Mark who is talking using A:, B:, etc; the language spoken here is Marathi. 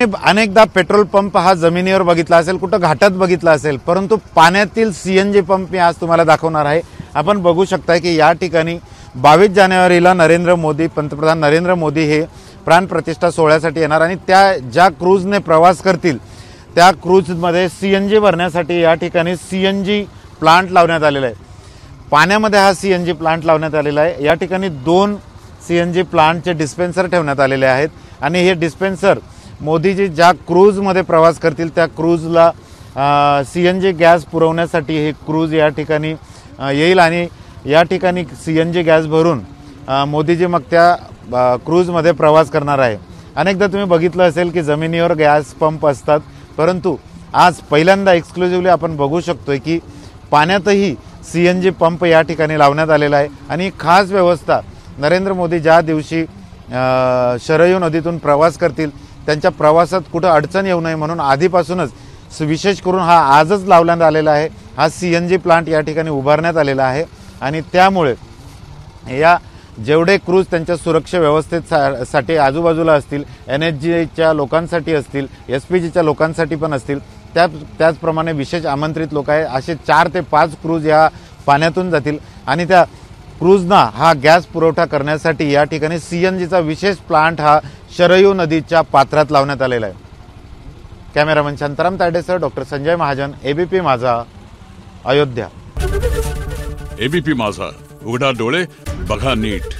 A: अनेकदा पेट्रोल पंप हा जमिनीवर बघितला असेल, कुठं घाटात बघितला असेल, परंतु पाण्यातील सीएनजी पंप मी आज तुम्हाला दाखवणार आहे। आपण बघू शकता की या ठिकाणी 22 जानेवारीला पंतप्रधान नरेंद्र मोदी हे प्राण प्रतिष्ठा सोहळ्यासाठी येणार आणि त्या ज्या क्रूजने प्रवास करतील त्या क्रूजमध्ये सीएनजी भरण्यासाठी या ठिकाणी सीएनजी प्लांट लावण्यात आलेला आहे। पाण्यामध्ये हा सीएनजी प्लांट लावण्यात आलेला आहे। या ठिकाणी 2 सीएनजी प्लांटचे डिस्पेन्सर ठेवण्यात आलेले आहेत आणि हे डिस्पेन्सर मोदीजी ज्या क्रूजमध्ये प्रवास करतील त्या क्रूजला सीएनजी गॅस पुरवण्यासाठी हे क्रूज या ठिकाणी येईल आणि या ठिकाणी सीएनजी गॅस भरून मोदीजी मग त्या क्रूजमध्ये प्रवास करणार आहे। अनेकदा तुम्ही बघितलं असेल की जमिनीवर गॅस पंप असतात, परंतु आज पहिल्यांदा एक्सक्लुसिव्हली आपण बघू शकतोय की पाण्यातही सीएनजी पंप या ठिकाणी लावण्यात आलेला आहे आणि खास व्यवस्था नरेंद्र मोदी ज्या दिवशी शरयू नदीतून प्रवास करतील त्यांच्या प्रवासात कुठं अडचण येऊ नये म्हणून आधीपासूनच विशेष करून हा आजच लावण्यात आलेला आहे। हा सीएनजी प्लांट या ठिकाणी उभारण्यात आलेला आहे आणि त्यामुळे या जेवढे क्रूज त्यांच्या सुरक्षा व्यवस्थेसाठी आजूबाजूला असतील, एनएचजीच्या लोकांसाठी असतील, एसपीजीच्या लोकांसाठी पण असतील, त्याचप्रमाणे विशेष आमंत्रित लोक आहे असे 4 ते 5 क्रूज या पाण्यातून जातील आणि त्या क्रूजना हा गॅस पुरवठा करण्यासाठी या ठिकाणी सीएनजीचा विशेष प्लांट हा शरयू नदीच्या पात्रात लावण्यात आलेला आहे। कॅमेरामन शांताराम तायडेसह doctor Sanjay Mahajan, ABP Majha, Ayodhya.
B: ABP माझा, उघडा डोळे बघा नीट।